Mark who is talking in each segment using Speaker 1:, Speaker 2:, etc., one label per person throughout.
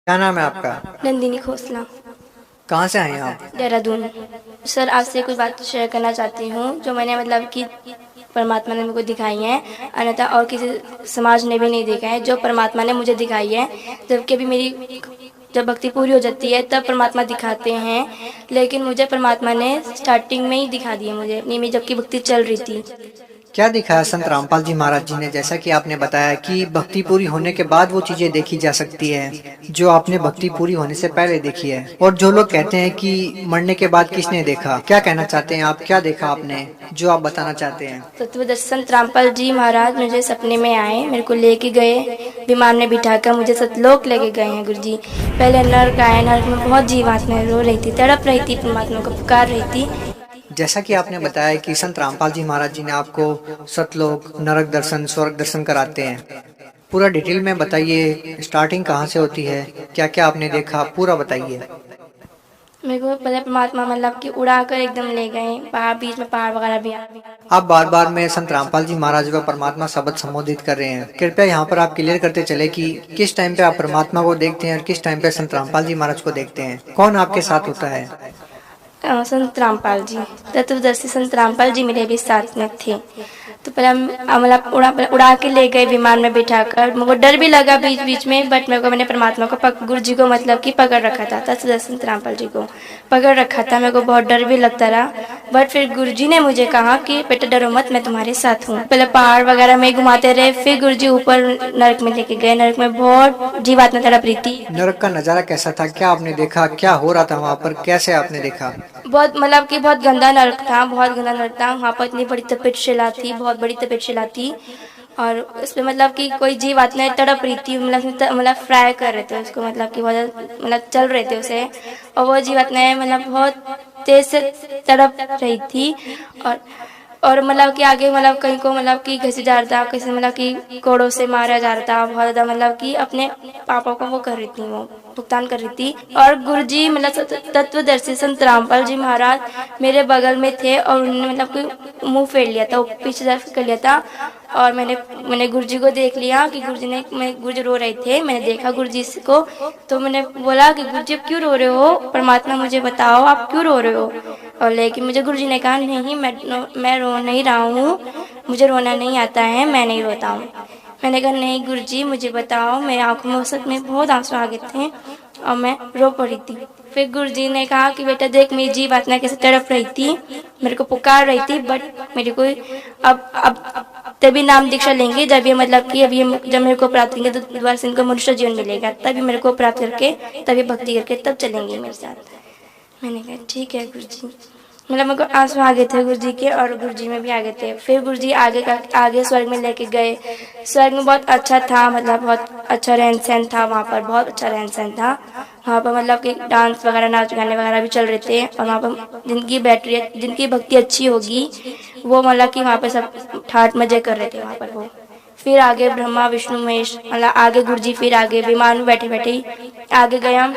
Speaker 1: क्या नाम है आपका?
Speaker 2: नंदिनी खोसला।
Speaker 1: कहाँ से आए हैं आप?
Speaker 2: देहरादून। सर, आपसे कुछ बात शेयर करना चाहती हूँ जो मैंने मतलब कि परमात्मा ने मुझको दिखाई है, अन्यथा और किसी समाज ने भी नहीं देखा है, जो परमात्मा ने मुझे दिखाई है। जबकि अभी मेरी जब भक्ति पूरी हो जाती है तब परमात्मा दिखाते हैं, लेकिन मुझे परमात्मा ने स्टार्टिंग में ही दिखा दिए मुझे, नहीं मैं जबकि भक्ति चल रही थी।
Speaker 1: क्या दिखाया संत रामपाल जी महाराज जी ने? जैसा कि आपने बताया कि भक्ति पूरी होने के बाद वो चीजें देखी जा सकती है जो आपने भक्ति पूरी होने से पहले देखी है। और जो लोग कहते हैं कि मरने के बाद किसने देखा, क्या कहना चाहते हैं आप? क्या देखा आपने जो आप बताना चाहते हैं?
Speaker 2: तत्वदर्शी संत रामपाल जी महाराज मुझे सपने में आए, मेरे को लेके गए, विमान में बिठाकर मुझे सतलोक लेके गए हैं गुरु जी। पहले नर्क आए, नर्क में बहुत जीवात्माएं रो रही थी, तड़प रही थी, परमात्मा को पुकार रही थी।
Speaker 1: जैसा कि आपने बताया कि संत रामपाल जी महाराज जी ने आपको सतलोक, नरक दर्शन, स्वर्ग दर्शन कराते हैं। पूरा डिटेल में बताइए, स्टार्टिंग कहाँ से होती है, क्या क्या आपने देखा, पूरा बताइए।
Speaker 2: मेरे को पहले परमात्मा मतलब कि उड़ा कर एकदम ले गए, पहाड़ बीच में पहाड़ वगैरह भी आ।
Speaker 1: आप बार बार में संत रामपाल जी महाराज को परमात्मा शब्द संबोधित कर रहे हैं, कृपया यहाँ पर आप क्लियर करते चले कि किस टाइम पे आप परमात्मा को देखते हैं और किस टाइम पे संत रामपाल जी महाराज को देखते हैं, कौन आपके साथ होता है?
Speaker 2: संत रामपाल जी, तत्वदर्शी संत रामपाल जी मेरे भी साथ में थे। तो पहले मतलब उड़ा के ले गए विमान में बिठाकर। मुझे डर भी लगा बीच बीच में, बट मेरे को मैंने परमात्मा को गुरु जी को मतलब कि पकड़ रखा था, तत्वदर्शी संत रामपाल जी को पकड़ रखा था। मेरे को बहुत डर भी लगता रहा, बट फिर गुरु जी ने मुझे कहा कि बेटा डरो मत, मैं तुम्हारे साथ हूँ। पहले पहाड़ वगैरह में घुमाते रहे, फिर गुरु जी ऊपर नरक में लेके गए। नरक में बहुत जीवात्मा तड़प रही थी।
Speaker 1: नरक का नजारा कैसा था, क्या आपने देखा, क्या हो रहा था वहाँ पर, कैसे आपने देखा?
Speaker 2: बहुत मतलब कि बहुत गंदा नरक था, बहुत गंदा नरक था। वहाँ पर इतनी बड़ी तपेटशिला थी, बहुत बड़ी तपेटशिला थी, और उसमें मतलब कि कोई जीव आत्मा तड़प रही थी, मतलब फ्राई कर रहे थे उसको, मतलब कि बहुत मतलब चल रहे थे उसे, और वो जीव आत्मा मतलब बहुत तेज से तड़प रही थी। और मतलब कि आगे मतलब कहीं को मतलब कि घसी जा रहा था, किसी मतलब कि कोड़ों से मारा जा रहा था, बहुत ज्यादा मतलब कि अपने पापों को वो कर रही थी, वो भुगतान कर रही थी। और गुरुजी मतलब तत्वदर्शी संत रामपाल जी महाराज मेरे बगल में थे, और उन्होंने मतलब कि मुंह फेर लिया था, पीछे तरफ कर लिया था, और मैंने गुरुजी को देख लिया कि गुरुजी रो रहे थे। मैंने देखा गुरुजी को, तो मैंने बोला कि गुरुजी आप क्यों रो रहे हो, परमात्मा मुझे बताओ आप क्यों रो रहे हो। और लेकिन मुझे गुरुजी ने कहा नहीं, मैं रो नहीं रहा हूँ, मुझे रोना नहीं आता है, मैं नहीं रोता हूँ। मैंने कहा नहीं गुरुजी मुझे बताओ। मेरे आंखों में उस वक्त में बहुत आंसू आ गए थे और मैं रो पड़ी थी। फिर गुरुजी ने कहा कि बेटा देख मेरी जीव आत्मा कैसे तड़प रही थी, मेरे को पुकार रही थी, बट मेरे को अब तभी नाम दीक्षा लेंगे जब ये मतलब कि अभी जब मेरे को प्राप्त करेंगे तो दोबारा से इनको मनुष्य जीवन मिलेगा, तभी मेरे को प्राप्त करके तभी भक्ति करके तब चलेंगे मेरे साथ। मैंने कहा ठीक है गुरुजी। मतलब मेरे को आंसू आ गए थे गुरुजी के, और गुरुजी में भी आ गए थे। फिर गुरुजी आगे स्वर्ग में लेके गए। स्वर्ग में बहुत अच्छा था, मतलब बहुत अच्छा रहन सहन था वहाँ पर, बहुत अच्छा रहन सहन था वहाँ पर। मतलब कि डांस वगैरह, नाच गाने वगैरह भी चल रहे थे, और वहाँ पर जिनकी भक्ति अच्छी होगी वो मतलब कि वहाँ पर सब ठाट मजे कर रहे थे वहाँ पर वो। फिर आगे ब्रह्मा विष्णु महेश, मतलब आगे गुरुजी, फिर आगे विमान में बैठे बैठे ही आगे गए हम,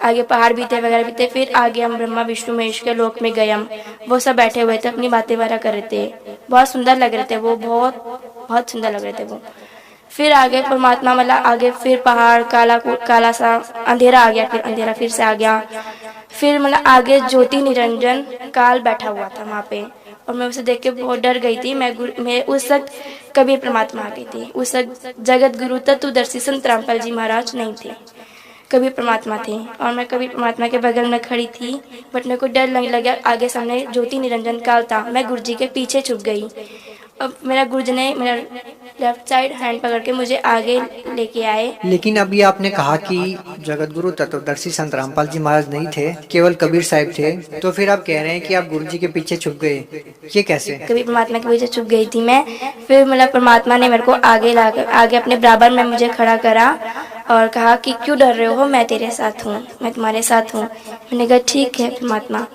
Speaker 2: आगे पहाड़ भी थे वगैरह भी थे। फिर आगे हम ब्रह्मा विष्णु महेश के लोक में गए हम, वो सब बैठे हुए थे, अपनी बातें वगैरह कर रहे थे, बहुत सुंदर लग रहे थे वो, बहुत सुंदर लग रहे थे वो। फिर आगे परमात्मा मतलब आगे फिर पहाड़ काला सा अंधेरा आ गया, फिर अंधेरा फिर से आ गया। फिर मतलब आगे ज्योति निरंजन काल बैठा हुआ था वहाँ पे, और मैं उसे देख के बहुत डर गई थी। मैं उस वक्त कबीर परमात्मा आ गई थी। उस वक्त जगत गुरु तत्वदर्शी संत रामपाल जी महाराज नहीं थे, कबीर परमात्मा थे, और मैं कबीर परमात्मा के बगल में खड़ी थी। बट मेरे को डर लगने लगा, आगे सामने ज्योति निरंजन काल था, मैं गुरुजी के पीछे छुप गई। अब मेरा गुरुजी ने मेरा लेफ्ट साइड हैंड पकड़ के मुझे आगे लेके आए।
Speaker 1: लेकिन अभी आपने कहा कि जगत गुरु तत्वदर्शी संत रामपाल जी महाराज नहीं थे, केवल कबीर साहिब थे, तो फिर आप कह रहे हैं कि आप गुरु जी के पीछे छुप गए, ये कैसे?
Speaker 2: कबीर परमात्मा के पीछे छुप गई थी मैं। फिर मतलब परमात्मा ने मेरे को आगे अपने बराबर में मुझे खड़ा करा और कहा कि क्यों डर रहे हो, मैं तेरे साथ हूँ, मैं तुम्हारे साथ हूँ। मैंने कहा ठीक है परमात्मा।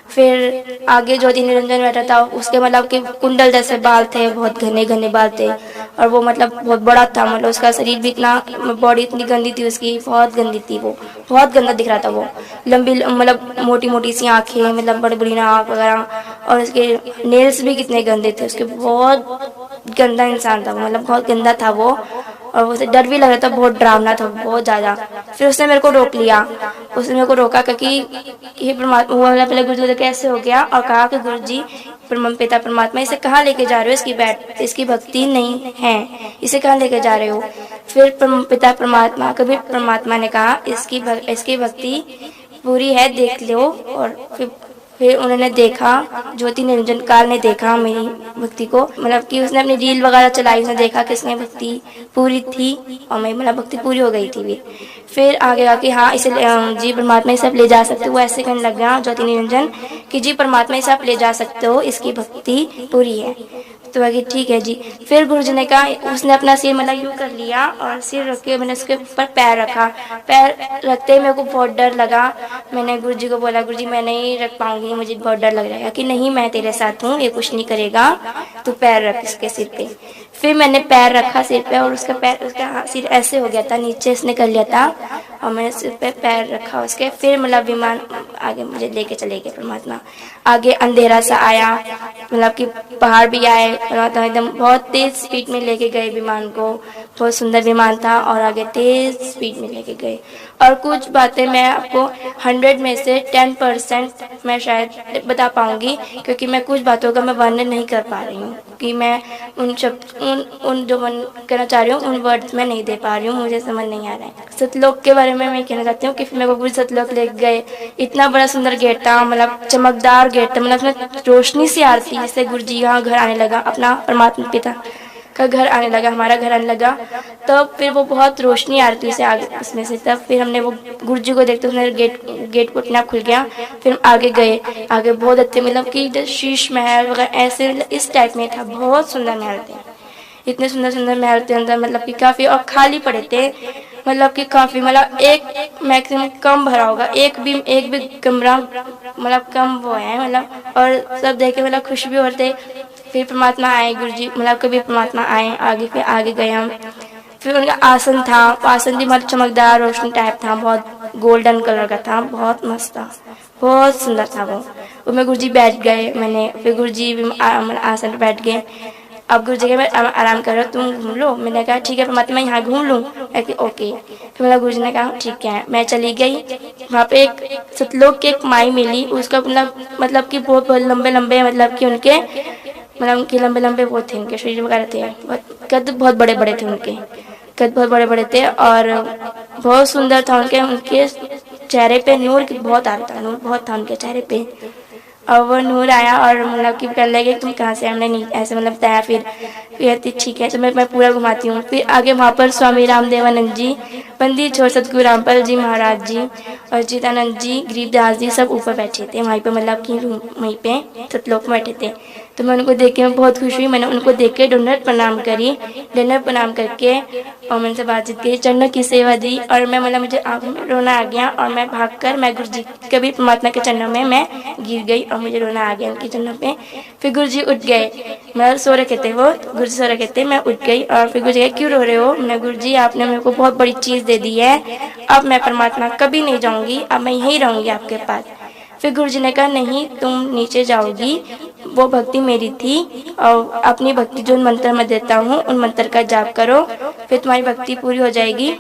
Speaker 2: फिर आगे ज्योति निरंजन बैठा था, उसके मतलब कि कुंडल जैसे बाल थे, बहुत घने घने बाल थे, और वो मतलब बहुत बड़ा था, मतलब उसका शरीर भी इतना, बॉडी इतनी गंदी थी उसकी, बहुत गंदी थी वो, बहुत गंदा दिख रहा था वो। लंबी मतलब मोटी मोटी सी आंखें, मतलब बड़ी बड़ी नाक वगैरह, और उसके नेल्स भी कितने गंदे थे उसके, बहुत गंदा इंसान था वो, मतलब बहुत गंदा था वो। और उसे डर भी लग रहा था, बहुत डरावना था बहुत ज़्यादा। फिर उसने मेरे को रोक लिया, उसने मेरे को रोका क्योंकि ये परमात्मा, वो वाला पहले गुरुजी को कैसे हो गया और कहा कि गुरुजी पिता परमात्मा इसे कहाँ लेके जा रहे हो, इसकी भक्ति नहीं है, इसे कहाँ लेके जा रहे हो। फिर पिता परमात्मा, कभी परमात्मा ने कहा इसकी भक्ति पूरी है, देख लो। और फिर उन्होंने देखा, ज्योति निरंजन काल ने देखा मेरी भक्ति को, मतलब कि उसने अपनी रील वगैरह चलाई, उसने देखा कि इसमें भक्ति पूरी थी और मेरी मतलब भक्ति पूरी हो गई थी। फिर आगे आके हाँ इसे जी परमात्मा इसे आप ले जा सकते हो। वो ऐसे कहने लग गया ज्योति निरंजन कि जी परमात्मा इसे आप ले जा सकते हो, इसकी भक्ति पूरी है। तो बाकी ठीक है जी। फिर गुरुजी ने कहा, उसने अपना सिर मतलब यूँ कर लिया और सिर रख के मैंने उसके ऊपर पैर रखा। पैर रखते ही मेरे को बहुत डर लगा। मैंने गुरुजी को बोला, गुरुजी मैं नहीं रख पाऊंगी, मुझे बहुत डर लग रहा है। कि नहीं मैं तेरे साथ हूँ, ये कुछ नहीं करेगा, तू पैर रख इसके सिर पे। फिर मैंने पैर रखा सिर पे और उसका सिर ऐसे हो गया था, नीचे इसने कर लिया था और मैंने सिर पे पैर रखा उसके। फिर मतलब विमान आगे मुझे लेके चले गए परमात्मा। आगे अंधेरा सा आया, मतलब कि पहाड़ भी आए, एकदम बहुत तेज स्पीड में लेके गए विमान को। बहुत सुंदर विमान था और आगे तेज स्पीड में लेके गए। और कुछ बातें मैं आपको 100 में से 10% मैं शायद बता पाऊंगी, क्योंकि मैं कुछ बातों का मैं वर्णन नहीं कर पा रही हूँ कि मैं उन जो वर्णन करना चाह रही हूँ उन वर्ड्स में नहीं दे पा रही हूँ, मुझे समझ नहीं आ रहा है। सतलोक के बारे में मैं कहना चाहती हूँ कि मेरे को पूरी सतलोक ले गए। इतना बड़ा सुंदर गेट था, मतलब चमकदार गेट था, मतलब उसमें रोशनी सी आ रही थी। जैसे गुरुजी यहाँ घर आने लगा, अपना परमात्मा पिता का घर आने लगा, हमारा घर आने लगा, तब फिर वो बहुत रोशनी आ रही थी उसे आगे उसमें से। तब फिर हमने वो गुरुजी को देखते उसने गेट को अपना खुल गया। फिर हम आगे गए, आगे बहुत अच्छे मतलब कि शीश महल वगैरह ऐसे इस टाइप में था। बहुत सुंदर महल थे, इतने सुंदर सुंदर महल थे अंदर, मतलब कि काफ़ी और खाली पड़े थे, मतलब कि काफ़ी मतलब एक मैक्सिमम कम भरा होगा, एक भी कमरा मतलब कम वो है मतलब। और सब देख के मतलब खुश भी होते। फिर परमात्मा आए गुरुजी, मतलब कभी परमात्मा आए आगे, फिर आगे गए हम। फिर उनका आसन था, आसन भी मतलब चमकदार रोशनी टाइप था, बहुत गोल्डन कलर का था, बहुत मस्त था, बहुत सुंदर था वो। उसमें गुरुजी बैठ गए, मैंने फिर गुरुजी आसन पर बैठ गए। अब गुरुजी के मैं आराम करो, तुम घूम लो। मैंने कहा ठीक है परमात्मा मैं यहाँ घूम लूँ, ओके। फिर मेरा गुरुजी ने कहा ठीक है। मैं चली गई, वहाँ पे एक सतलोक की एक माई मिली, उसका मतलब कि बहुत लंबे लंबे मतलब कि उनके लंबे लंबे वो थे, उनके शरीर वगैरह थे, कद बहुत बड़े बड़े थे, उनके कद बहुत बड़े बड़े थे और बहुत सुंदर था। उनके चेहरे पे नूर बहुत आ रहा था, नूर बहुत था उनके चेहरे पे। और वो नूर आया और मतलब कि कहने लगे तुम कहाँ से, हमने नहीं ऐसे मतलब बताया। फिर ठीक है तो मैं पूरा घुमाती हूँ। फिर आगे वहाँ पर स्वामी रामदेवानंद जी, पंडित छोर सतगुरु रामपाल जी महाराज जी और चिदानंद जी, गरीबदास जी सब ऊपर बैठे थे वहीं पे, मतलब कि वहीं पे सतलोक में बैठे थे। तो मैं उनको देख के मैं बहुत खुश हुई। मैंने उनको देख के दंडवत प्रणाम करी, दंडवत प्रणाम करके और मैं उनसे बातचीत की, चरणों की सेवा दी। और मैं मतलब मुझे आँखों में रोना आ गया और मैं भागकर मैं गुरुजी के भी परमात्मा के चरणों में मैं गिर गई और मुझे रोना आ गया उनके चरणों पे। फिर गुरुजी उठ गए, मतलब सो रखे थे वो, गुरुजी सो रखे थे, मैं उठ गई। और फिर गुरुजी क्यों रो रहे हो? मैंने गुरुजी आपने मेरे को बहुत बड़ी चीज़ दे दी है, अब मैं परमात्मा कभी नहीं जाऊँगी, अब मैं यहीं रहूँगी आपके पास। फिर गुरुजी ने कहा नहीं तुम नीचे जाओगी, वो भक्ति मेरी थी और अपनी भक्ति जो मंत्र मैं देता हूँ उन मंत्र का जाप करो, फिर तुम्हारी भक्ति पूरी हो जाएगी,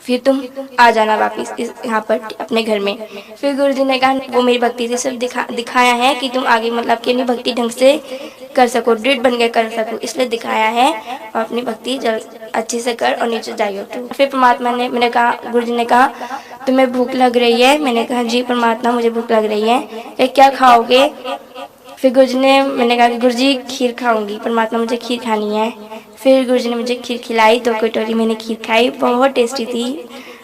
Speaker 2: फिर तुम आ जाना वापस यहाँ पर अपने घर में। फिर गुरुजी ने कहा वो मेरी भक्ति से सब दिखाया है कि तुम आगे मतलब कि अपनी भक्ति ढंग से कर सको, दृढ़ बन के कर सको, इसलिए दिखाया है। और अपनी भक्ति अच्छे से कर और नीचे जाइयो तू। फिर परमात्मा ने, मैंने कहा गुरुजी ने कहा तुम्हें भूख लग रही है? मैंने कहा जी परमात्मा मुझे भूख लग रही है, क्या खाओगे? फिर गुरुजी ने, मैंने कहा कि गुरुजी खीर खाऊंगी, परमात्मा मुझे खीर खानी है। फिर गुरुजी ने मुझे खीर खिलाई, 2 कटोरी मैंने खीर खाई, बहुत टेस्टी थी।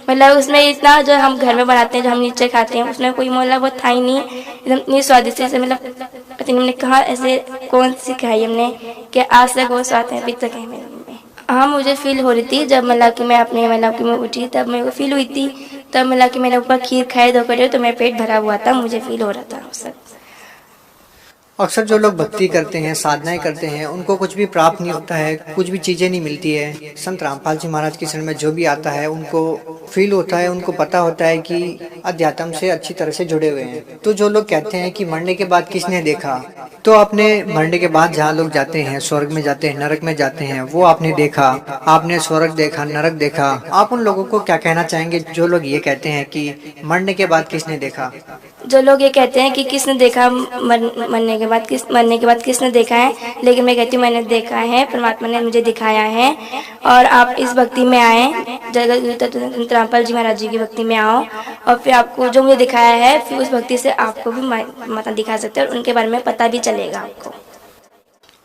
Speaker 2: मतलब उसमें इतना जो हम घर में बनाते हैं, जो हम नीचे खाते हैं, उसमें कोई मतलब वो था ही नहीं, एकदम इतनी स्वादिष्ट से, मतलब पता नहीं हमने कहा ऐसे कौन सी खाई हमने कि आज तक वो स्वाद है अभी तक है मेरे मुँह में। हाँ मुझे फील हो रही थी जब मतलब कि मैं अपने मतलब कि मैं उठी, तब मेरे को फील हुई थी, तब मतलब कि मैंने ऊपर खीर खाई 2 कटोरी तो मेरा पेट भरा हुआ था, मुझे फील हो रहा था उस वक्त।
Speaker 1: अक्सर जो लोग भक्ति करते हैं, साधनाएं करते हैं, उनको कुछ भी प्राप्त नहीं होता है, कुछ भी चीजें नहीं मिलती है। संत रामपाल जी महाराज के शरण में जो भी आता है उनको फील होता है, उनको पता होता है कि अध्यात्म से अच्छी तरह से जुड़े हुए हैं। तो जो लोग कहते हैं कि मरने के बाद किसने देखा, तो आपने मरने के बाद जहाँ लोग जाते हैं, स्वर्ग में जाते हैं, नरक में जाते हैं, वो आपने देखा। आपने स्वर्ग देखा, नरक देखा। आप उन लोगों को क्या कहना चाहेंगे जो लोग ये कहते हैं कि मरने के बाद किसने देखा?
Speaker 2: जो लोग ये कहते हैं कि किसने देखा, मरने के बाद किसने देखा है, लेकिन मैं कहती हूँ मैंने देखा है, परमात्मा ने मुझे दिखाया है। और आप इस भक्ति में आए, संत रामपाल जी महाराज जी की भक्ति में आओ, और फिर आपको जो मुझे दिखाया है, फिर उस भक्ति से आपको भी माता दिखा सकते हैं और उनके बारे में पता भी चलेगा आपको।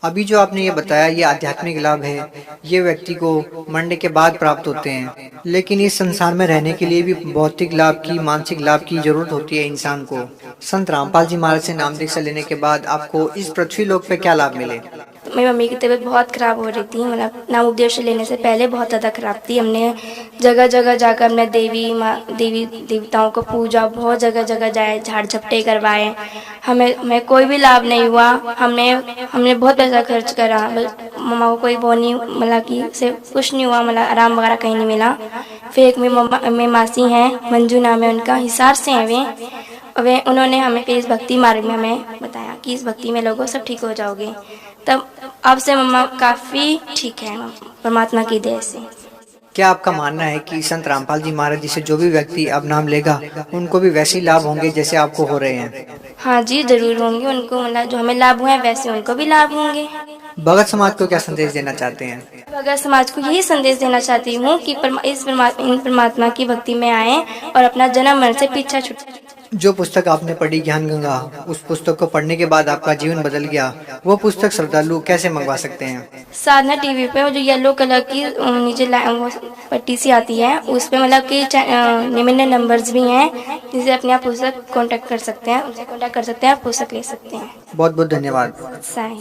Speaker 1: अभी जो आपने ये बताया, ये आध्यात्मिक लाभ है, ये व्यक्ति को मरने के बाद प्राप्त होते हैं। लेकिन इस संसार में रहने के लिए भी भौतिक लाभ की, मानसिक लाभ की जरूरत होती है इंसान को। संत रामपाल जी महाराज से नाम दीक्षा लेने के बाद आपको इस पृथ्वी लोक पे क्या लाभ मिले?
Speaker 2: मेरी मम्मी की तबीयत बहुत ख़राब हो रही थी, मतलब नाम उपदेश लेने से पहले बहुत ज़्यादा ख़राब थी। हमने जगह जगह जाकर हमने देवी देवताओं को पूजा, बहुत जगह जगह जाए, झाड़ झपटे करवाए, हमें कोई भी लाभ नहीं हुआ। हमने बहुत पैसा खर्च करा, मम्मा को कोई वो नहीं, मतलब कि से कुछ नहीं हुआ, मतलब आराम वगैरह कहीं नहीं मिला। फिर एक मेरी मासी हैं, मंजू नाम है उनका, हिसार से हैं वे उन्होंने हमें फिर इस भक्ति मार्ग में हमें बताया कि इस भक्ति में लोगों सब ठीक हो जाओगे। तब अब से मम्मा काफ़ी ठीक है परमात्मा की दया से।
Speaker 1: क्या आपका मानना है कि संत रामपाल जी महाराज जी से जो भी व्यक्ति अब नाम लेगा उनको भी वैसे ही लाभ होंगे जैसे आपको हो रहे हैं?
Speaker 2: हाँ जी, जरूर होंगे। उनको मतलब जो हमें लाभ हुए हैं वैसे उनको भी लाभ होंगे।
Speaker 1: भगत समाज को क्या संदेश देना चाहते हैं?
Speaker 2: भगत समाज को यही संदेश देना चाहती हूँ कि इन परमात्मा की भक्ति में आए और अपना जन्म मरण से पीछा छुड़ाएं।
Speaker 1: जो पुस्तक आपने पढ़ी ज्ञान गंगा, उस पुस्तक को पढ़ने के बाद आपका जीवन बदल गया, वो पुस्तक श्रद्धालु कैसे मंगवा सकते हैं?
Speaker 2: साधना टीवी पे वो जो येलो कलर की नीचे वो पट्टी सी आती है, उस पे मतलब कि निम्न नंबर्स भी हैं, जिसे अपने आप पुस्तक कांटेक्ट कर सकते हैं, उनसे कांटेक्ट कर सकते हैं, आप पुस्तक ले सकते हैं।
Speaker 1: बहुत बहुत धन्यवाद।
Speaker 2: साही।